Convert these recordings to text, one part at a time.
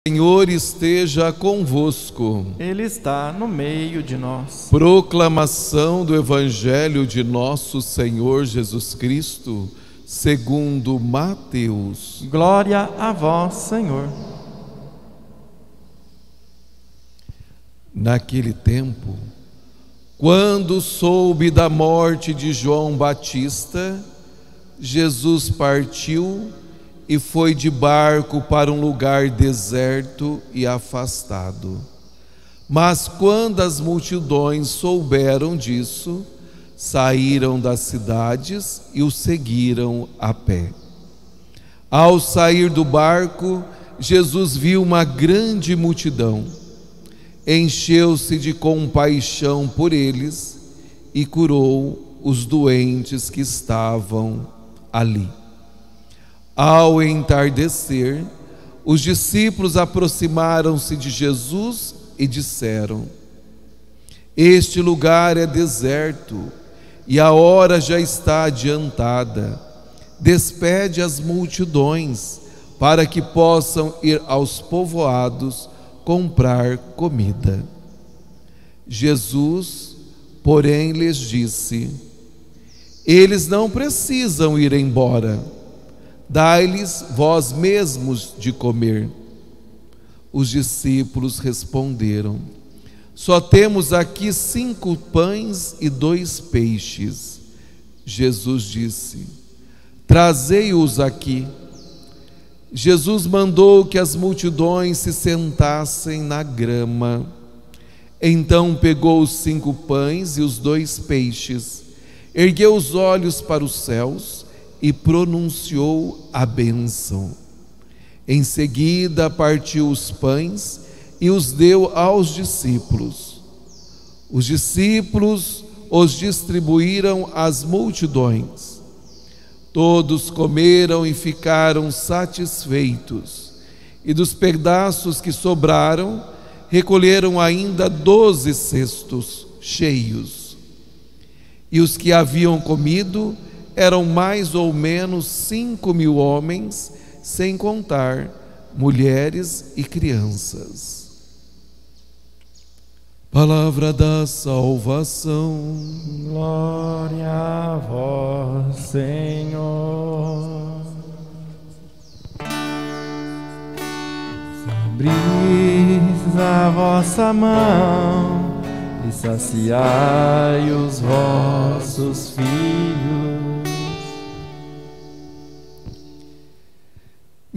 Senhor esteja convosco. Ele está no meio de nós. Proclamação do Evangelho de nosso Senhor Jesus Cristo, segundo Mateus. Glória a vós, Senhor. Naquele tempo, quando soube da morte de João Batista, Jesus partiu e foi de barco para um lugar deserto e afastado. Mas quando as multidões souberam disso, saíram das cidades e o seguiram a pé. Ao sair do barco, Jesus viu uma grande multidão. Encheu-se de compaixão por eles e curou os doentes que estavam ali. Ao entardecer, os discípulos aproximaram-se de Jesus e disseram: Este lugar é deserto e a hora já está adiantada. Despede as multidões para que possam ir aos povoados comprar comida. Jesus, porém, lhes disse: Eles não precisam ir embora. Dai-lhes vós mesmos de comer. Os discípulos responderam: Só temos aqui 5 pães e 2 peixes. Jesus disse: Trazei-os aqui. Jesus mandou que as multidões se sentassem na grama. Então pegou os 5 pães e os 2 peixes, ergueu os olhos para os céus e pronunciou a bênção. Em seguida partiu os pães e os deu aos discípulos. Os discípulos os distribuíram às multidões. Todos comeram e ficaram satisfeitos, e dos pedaços que sobraram, recolheram ainda 12 cestos cheios. E os que haviam comido eram mais ou menos 5.000 homens, sem contar mulheres e crianças. Palavra da salvação. Glória a vós, Senhor. Abris a vossa mão e saciai os vossos filhos.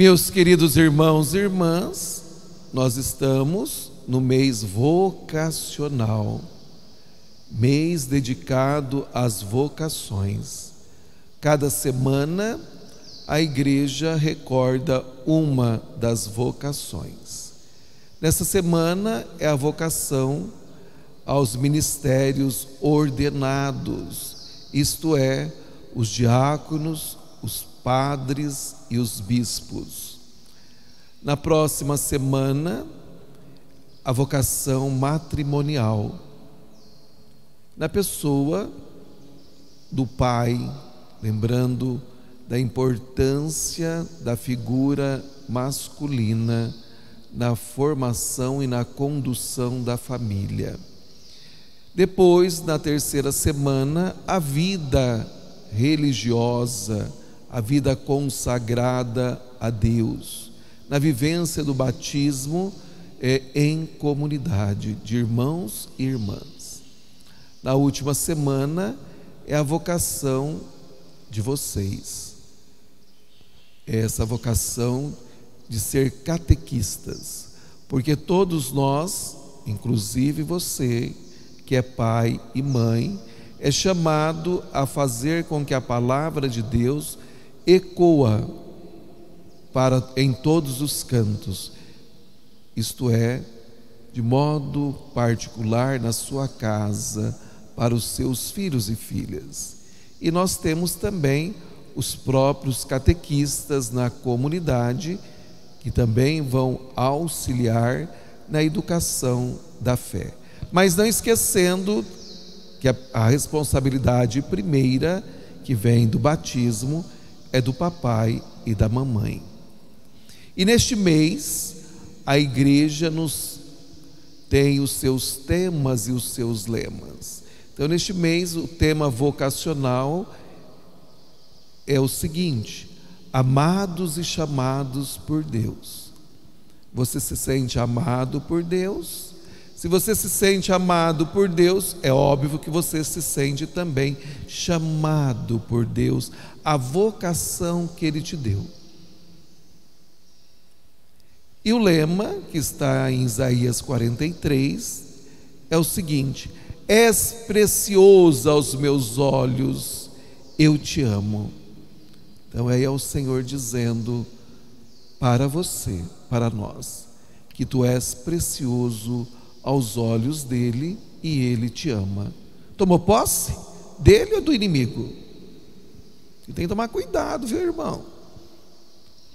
Meus queridos irmãos e irmãs, nós estamos no mês vocacional, mês dedicado às vocações. Cada semana a igreja recorda uma das vocações. Nessa semana é a vocação aos ministérios ordenados, isto é, os diáconos, os padres e os bispos. Na próxima semana, a vocação matrimonial, na pessoa do pai, lembrando da importância da figura masculina na formação e na condução da família. Depois, na terceira semana, a vida religiosa, a vida consagrada a Deus, na vivência do batismo em comunidade de irmãos e irmãs. Na última semana é a vocação de vocês, essa vocação de ser catequistas, porque todos nós, inclusive você, que é pai e mãe, é chamado a fazer com que a palavra de Deus ecoa em todos os cantos, isto é, de modo particular na sua casa, para os seus filhos e filhas. E nós temos também os próprios catequistas na comunidade, que também vão auxiliar na educação da fé. Mas não esquecendo que a responsabilidade primeira, que vem do batismo, é do papai e da mamãe. E neste mês, a igreja tem os seus temas e os seus lemas. Então, neste mês, o tema vocacional é o seguinte: amados e chamados por Deus. Você se sente amado por Deus? Se você se sente amado por Deus, é óbvio que você se sente também chamado por Deus, a vocação que Ele te deu. E o lema, que está em Isaías 43, é o seguinte: és precioso aos meus olhos, eu te amo. Então aí é o Senhor dizendo para você, para nós, que tu és precioso aos olhos dele e ele te ama. Tomou posse dele ou do inimigo? E tem que tomar cuidado, viu, irmão?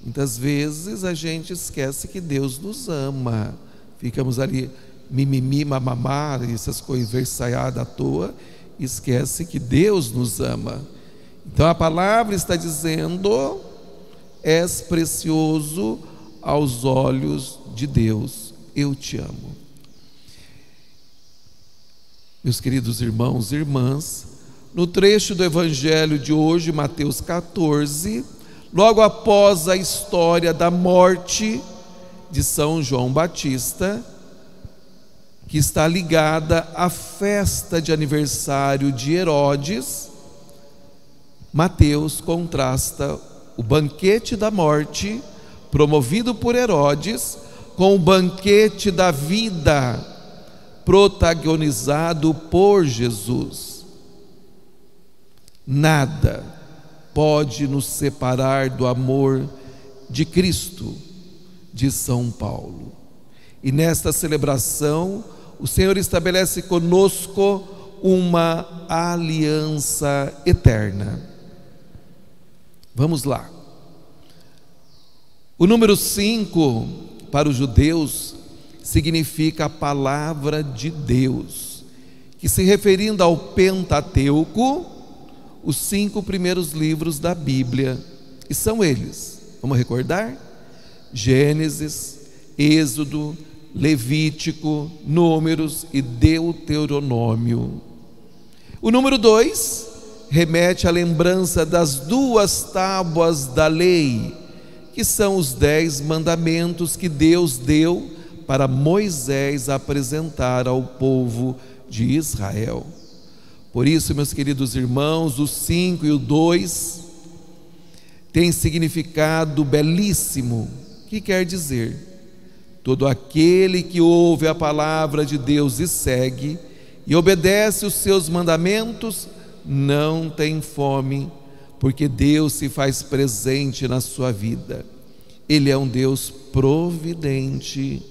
Muitas vezes a gente esquece que Deus nos ama. Ficamos ali mimimi, mamamá, essas coisas versaiadas à toa, esquece que Deus nos ama. Então a palavra está dizendo: és precioso aos olhos de Deus, eu te amo. Meus queridos irmãos e irmãs, no trecho do evangelho de hoje, Mateus 14, logo após a história da morte de São João Batista, que está ligada à festa de aniversário de Herodes, Mateus contrasta o banquete da morte promovido por Herodes com o banquete da vida protagonizado por Jesus. Nada pode nos separar do amor de Cristo, diz São Paulo. E nesta celebração, o Senhor estabelece conosco uma aliança eterna. Vamos lá. O número 5 para os judeus significa a palavra de Deus, que, se referindo ao Pentateuco, os 5 primeiros livros da Bíblia, e são eles, vamos recordar? Gênesis, Êxodo, Levítico, Números e Deuteronômio. O número 2 remete à lembrança das 2 tábuas da lei, que são os 10 mandamentos que Deus deu para Moisés apresentar ao povo de Israel. Por isso, meus queridos irmãos, o 5 e o 2 têm significado belíssimo, que quer dizer: todo aquele que ouve a palavra de Deus e segue, e obedece os seus mandamentos, não tem fome, porque Deus se faz presente na sua vida. Ele é um Deus providente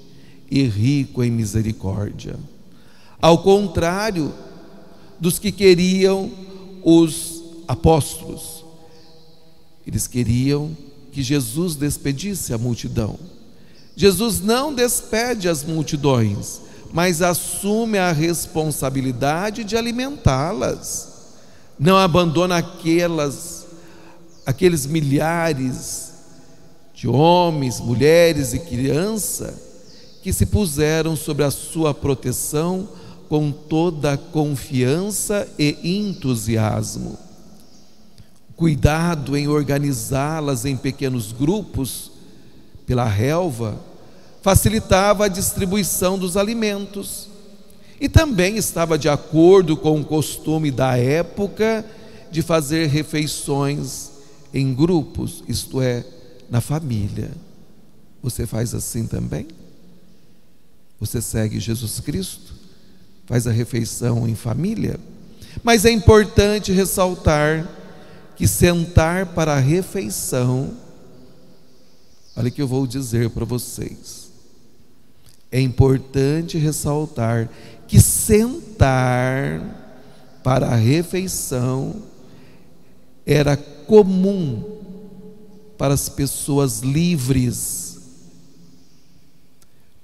e rico em misericórdia. Ao contrário dos que queriam os apóstolos, eles queriam que Jesus despedisse a multidão. Jesus não despede as multidões, mas assume a responsabilidade de alimentá-las. Não abandona aqueles milhares de homens, mulheres e crianças que se puseram sob a sua proteção com toda a confiança e entusiasmo. Cuidado em organizá-las em pequenos grupos pela relva facilitava a distribuição dos alimentos e também estava de acordo com o costume da época de fazer refeições em grupos, isto é, na família. Você faz assim também? Você segue Jesus Cristo? Faz a refeição em família? Mas é importante ressaltar que sentar para a refeição, olha o que eu vou dizer para vocês, é importante ressaltar que sentar para a refeição era comum para as pessoas livres.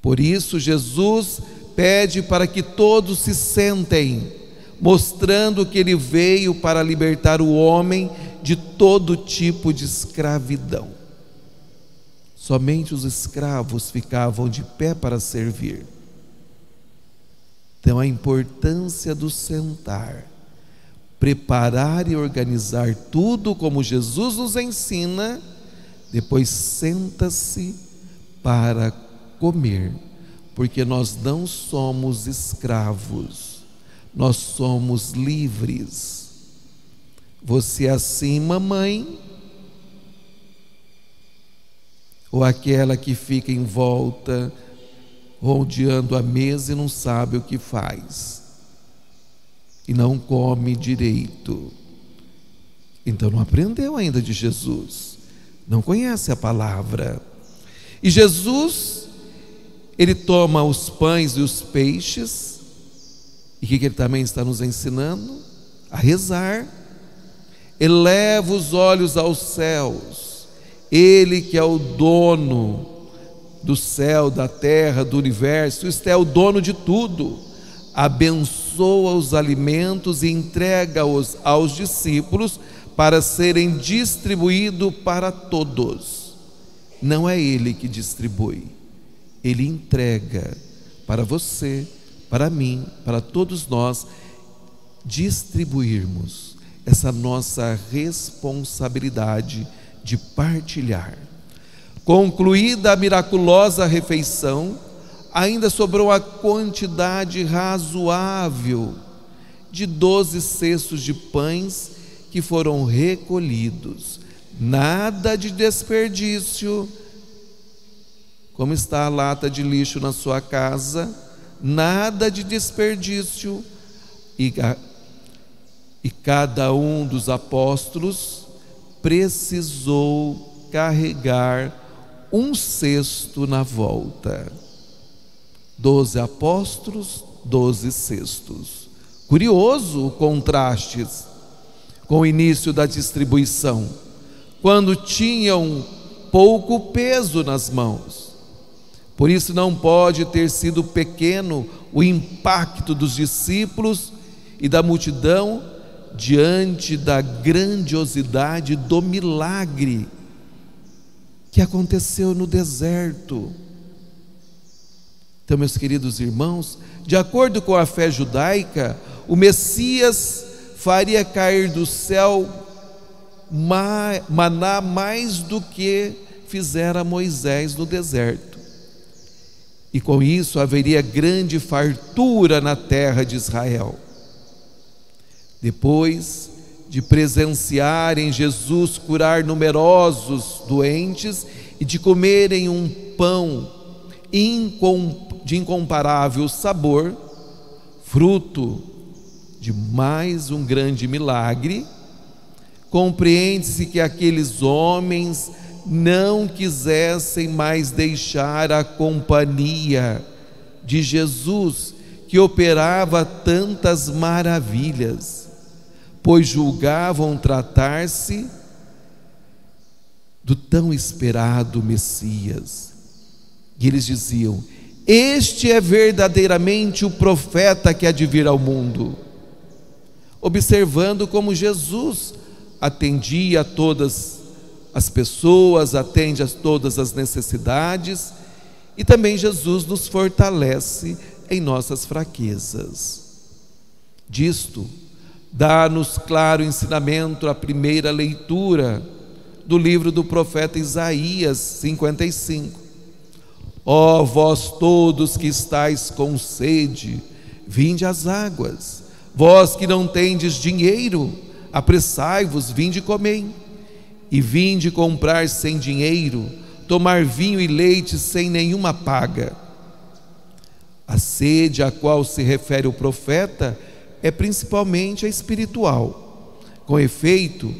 Por isso Jesus pede para que todos se sentem, mostrando que Ele veio para libertar o homem de todo tipo de escravidão. somente os escravos ficavam de pé para servir. Então, a importância do sentar, preparar e organizar tudo como Jesus nos ensina, depois senta-se para comer, porque nós não somos escravos, nós somos livres. Você é assim, mamãe? Ou aquela que fica em volta, rodeando a mesa e não sabe o que faz, e não come direito? Então não aprendeu ainda de Jesus, não conhece a palavra. E Jesus, ele toma os pães e os peixes, e o que ele também está nos ensinando? A rezar. Eleva os olhos aos céus, ele que é o dono do céu, da terra, do universo, isto é, o dono de tudo, abençoa os alimentos e entrega-os aos discípulos para serem distribuídos para todos. Não é ele que distribui, ele entrega para você, para mim, para todos nós, distribuirmos essa nossa responsabilidade de partilhar. Concluída a miraculosa refeição, ainda sobrou a quantidade razoável de 12 cestos de pães que foram recolhidos. Nada de desperdício, como está a lata de lixo na sua casa, nada de desperdício. E cada um dos apóstolos precisou carregar um cesto na volta. 12 apóstolos, 12 cestos. Curioso o contraste com o início da distribuição, quando tinham pouco peso nas mãos. Por isso não pode ter sido pequeno o impacto dos discípulos e da multidão diante da grandiosidade do milagre que aconteceu no deserto. Então, meus queridos irmãos, de acordo com a fé judaica, o Messias faria cair do céu maná mais do que fizera Moisés no deserto. E com isso haveria grande fartura na terra de Israel. Depois de presenciarem Jesus curar numerosos doentes e de comerem um pão de incomparável sabor, fruto de mais um grande milagre, compreende-se que aqueles homens não quisessem mais deixar a companhia de Jesus, que operava tantas maravilhas, pois julgavam tratar-se do tão esperado Messias. E eles diziam: este é verdadeiramente o profeta que há de vir ao mundo. Observando como Jesus atendia a todas as pessoas, atende a todas as necessidades, e também Jesus nos fortalece em nossas fraquezas. Disto dá-nos claro ensinamento a primeira leitura do livro do profeta Isaías 55. Ó vós todos que estáis com sede, vinde às águas. Vós que não tendes dinheiro, apressai-vos, vinde comer. E vinde comprar sem dinheiro, tomar vinho e leite sem nenhuma paga. A sede a qual se refere o profeta é principalmente a espiritual. Com efeito,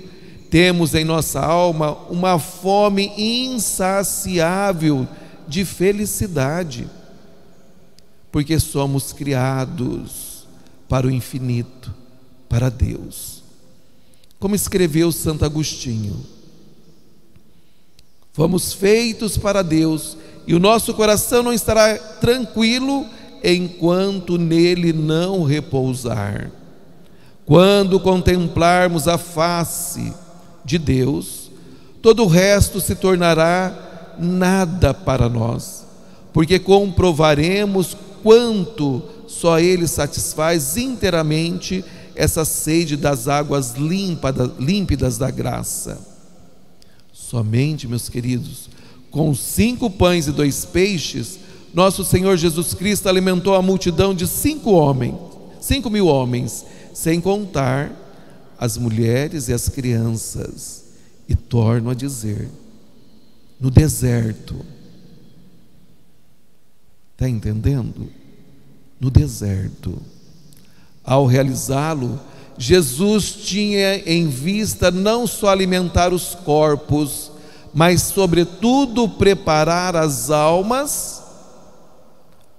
temos em nossa alma uma fome insaciável de felicidade, porque somos criados para o infinito, para Deus. Como escreveu Santo Agostinho: fomos feitos para Deus, e o nosso coração não estará tranquilo enquanto nele não repousar. Quando contemplarmos a face de Deus, todo o resto se tornará nada para nós, porque comprovaremos quanto só Ele satisfaz inteiramente essa sede das águas límpidas da graça. Somente, meus queridos, com 5 pães e 2 peixes, nosso Senhor Jesus Cristo alimentou a multidão de 5.000 homens, sem contar as mulheres e as crianças. E torno a dizer, no deserto, está entendendo? No deserto, ao realizá-lo, Jesus tinha em vista não só alimentar os corpos, mas sobretudo preparar as almas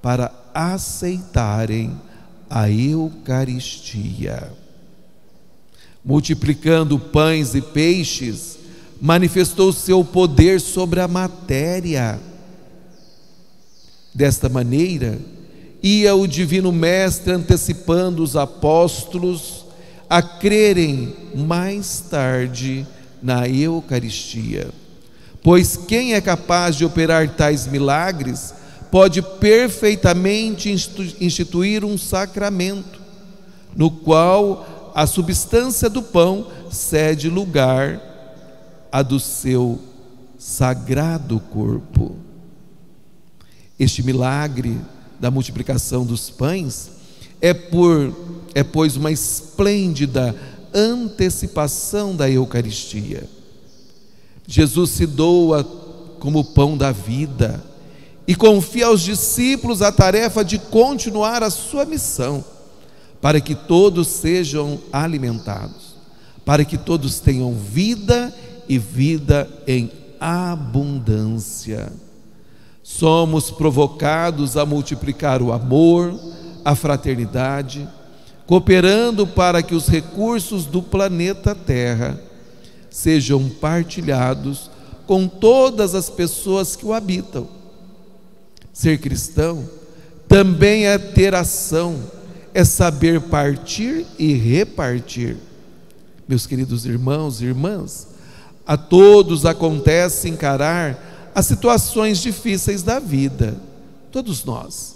para aceitarem a Eucaristia. Multiplicando pães e peixes, manifestou seu poder sobre a matéria. Desta maneira, ia o Divino Mestre antecipando os apóstolos a crerem mais tarde na Eucaristia. Pois quem é capaz de operar tais milagres pode perfeitamente instituir um sacramento, no qual a substância do pão cede lugar à do seu sagrado corpo. Este milagre da multiplicação dos pães pois, uma esplêndida antecipação da Eucaristia. Jesus se doa como pão da vida e confia aos discípulos a tarefa de continuar a sua missão, para que todos sejam alimentados, para que todos tenham vida e vida em abundância. Somos provocados a multiplicar o amor, a fraternidade, cooperando para que os recursos do planeta Terra sejam partilhados com todas as pessoas que o habitam. Ser cristão também é ter ação, é saber partir e repartir. Meus queridos irmãos e irmãs, a todos acontece encarar as situações difíceis da vida, todos nós.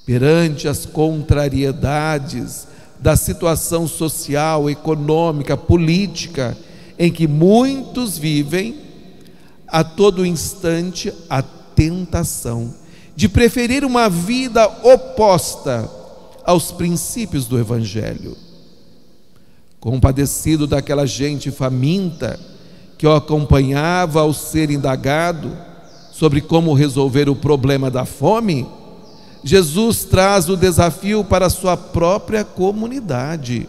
Perante as contrariedades da situação social, econômica, política em que muitos vivem, a todo instante a tentação de preferir uma vida oposta aos princípios do Evangelho. Compadecido daquela gente faminta que o acompanhava ao ser indagado sobre como resolver o problema da fome, Jesus traz o desafio para a sua própria comunidade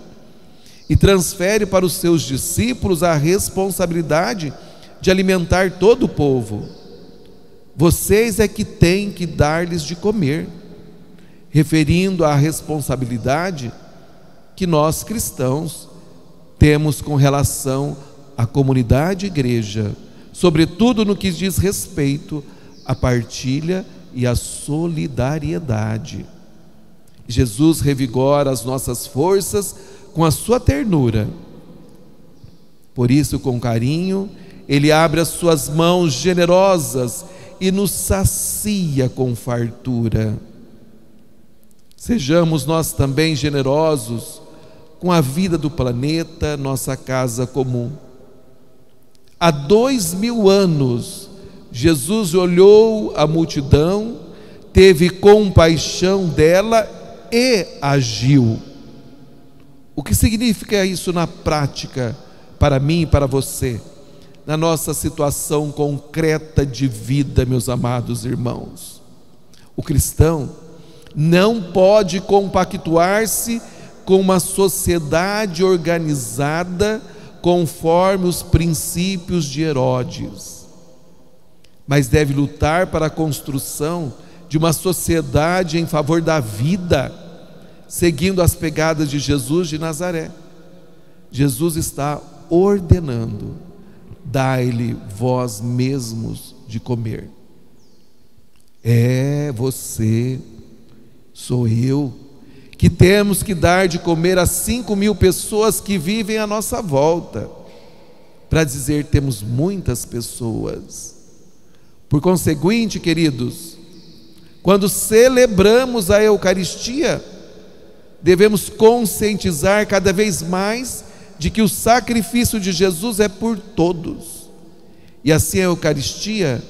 e transfere para os seus discípulos a responsabilidade de alimentar todo o povo. Vocês é que têm que dar-lhes de comer, referindo à responsabilidade que nós cristãos temos com relação à comunidade igreja, sobretudo no que diz respeito à partilha e à solidariedade. Jesus revigora as nossas forças com a sua ternura. Por isso, com carinho, Ele abre as suas mãos generosas e nos sacia com fartura. Sejamos nós também generosos com a vida do planeta, nossa casa comum. Há 2000 anos, Jesus olhou a multidão, teve compaixão dela e agiu. O que significa isso na prática, para mim e para você, na nossa situação concreta de vida, meus amados irmãos? O cristão não pode compactuar-se com uma sociedade organizada conforme os princípios de Herodes, mas deve lutar para a construção de uma sociedade em favor da vida, seguindo as pegadas de Jesus de Nazaré. Jesus está ordenando: dai-lhe vós mesmos de comer. É você, sou eu, que temos que dar de comer a 5.000 pessoas que vivem à nossa volta. Para dizer, temos muitas pessoas. Por conseguinte, queridos, quando celebramos a Eucaristia, devemos conscientizar cada vez mais de que o sacrifício de Jesus é por todos. E assim a Eucaristia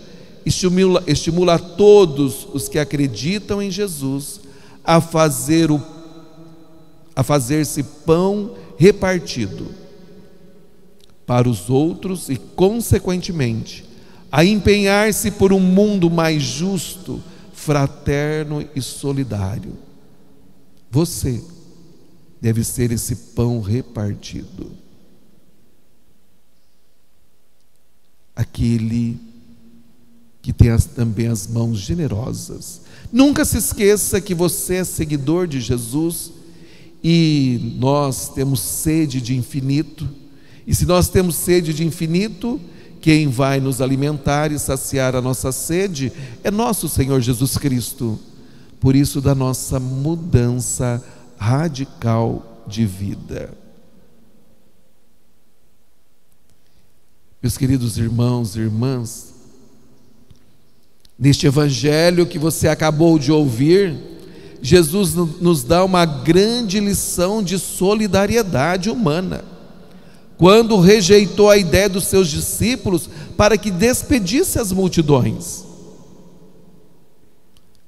estimula a todos os que acreditam em Jesus a fazer-se pão repartido para os outros e, consequentemente, a empenhar-se por um mundo mais justo, fraterno e solidário. Você deve ser esse pão repartido. Aquele que tem também as mãos generosas. Nunca se esqueça que você é seguidor de Jesus e nós temos sede de infinito. E se nós temos sede de infinito, quem vai nos alimentar e saciar a nossa sede é nosso Senhor Jesus Cristo. Por isso, da nossa mudança radical de vida. Meus queridos irmãos e irmãs, neste evangelho que você acabou de ouvir, Jesus nos dá uma grande lição de solidariedade humana, quando rejeitou a ideia dos seus discípulos para que despedisse as multidões.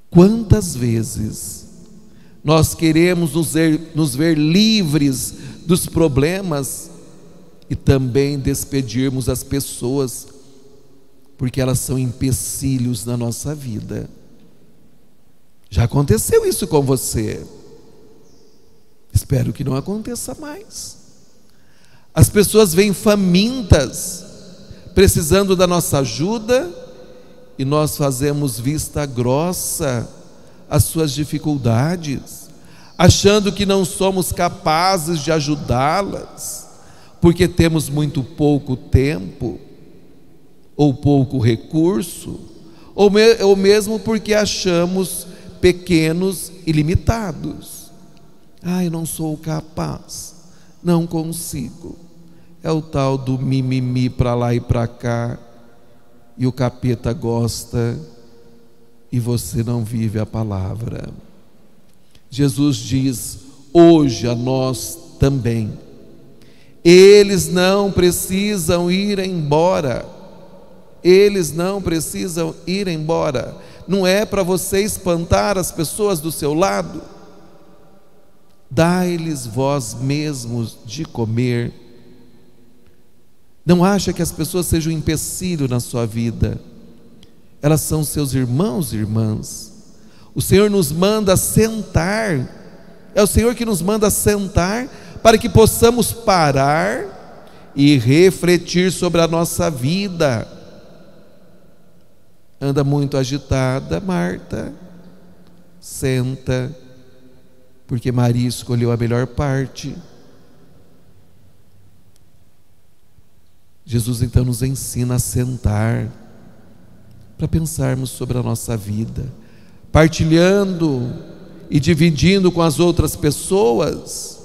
Quantas vezes nós queremos nos ver livres dos problemas e também despedirmos as pessoas, porque elas são empecilhos na nossa vida. Já aconteceu isso com você? Espero que não aconteça mais. As pessoas vêm famintas, precisando da nossa ajuda, e nós fazemos vista grossa às suas dificuldades, achando que não somos capazes de ajudá-las, porque temos muito pouco tempo, ou pouco recurso, ou mesmo porque achamos pequenos e limitados. Eu não sou capaz, não consigo. É o tal do mimimi para lá e para cá, e o capeta gosta, e você não vive a palavra. Jesus diz hoje a nós também: eles não precisam ir embora. Eles não precisam ir embora. Não é para você espantar as pessoas do seu lado. Dai-lhes vós mesmos de comer. Não acha que as pessoas sejam um empecilho na sua vida. Elas são seus irmãos e irmãs. O Senhor nos manda sentar. É o Senhor que nos manda sentar para que possamos parar e refletir sobre a nossa vida. Anda muito agitada, Marta? Senta, porque Maria escolheu a melhor parte. Jesus então nos ensina a sentar, para pensarmos sobre a nossa vida, partilhando e dividindo com as outras pessoas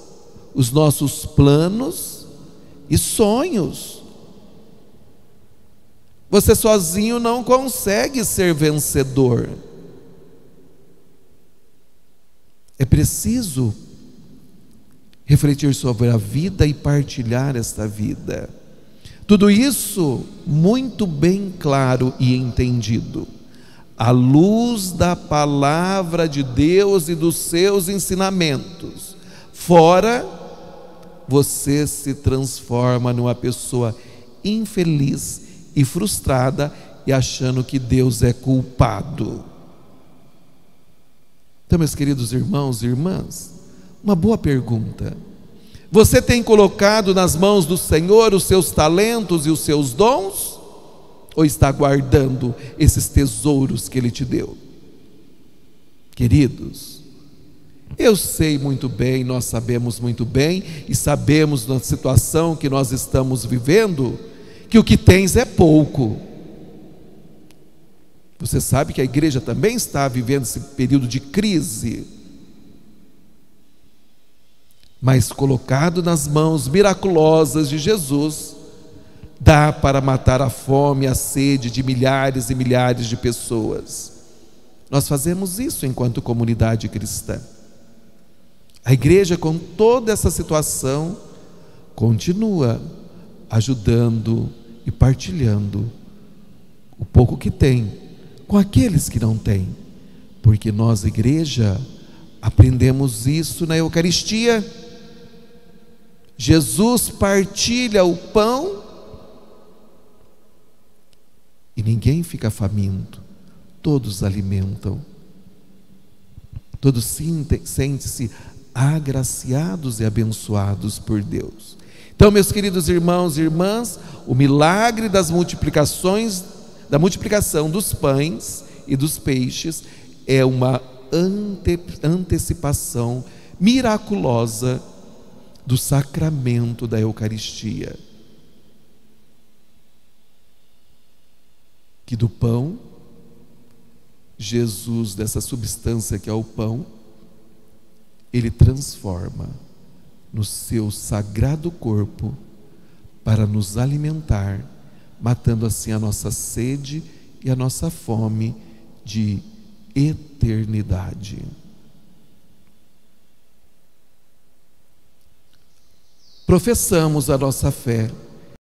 os nossos planos e sonhos. Você sozinho não consegue ser vencedor. É preciso refletir sobre a vida e partilhar esta vida. Tudo isso muito bem claro e entendido, à luz da palavra de Deus e dos seus ensinamentos. Fora, você se transforma numa pessoa infeliz e frustrada e achando que Deus é culpado. Então, meus queridos irmãos e irmãs, uma boa pergunta: você tem colocado nas mãos do Senhor os seus talentos e os seus dons? Ou está guardando esses tesouros que Ele te deu? Queridos, eu sei muito bem, nós sabemos muito bem, e sabemos na situação que nós estamos vivendo, que o que tens é pouco. Você sabe que a igreja também está vivendo esse período de crise, mas colocado nas mãos miraculosas de Jesus, dá para matar a fome e a sede de milhares e milhares de pessoas. Nós fazemos isso enquanto comunidade cristã. A igreja, com toda essa situação, continua ajudando e partilhando o pouco que tem com aqueles que não têm, porque nós, igreja, aprendemos isso na Eucaristia. Jesus partilha o pão e ninguém fica faminto, todos alimentam, todos sentem-se agraciados e abençoados por Deus. Então, meus queridos irmãos e irmãs, o milagre da multiplicação dos pães e dos peixes é uma antecipação miraculosa do sacramento da Eucaristia. Que do pão, Jesus, dessa substância que é o pão, Ele transforma no seu sagrado corpo para nos alimentar, matando assim a nossa sede e a nossa fome de eternidade. Professamos a nossa fé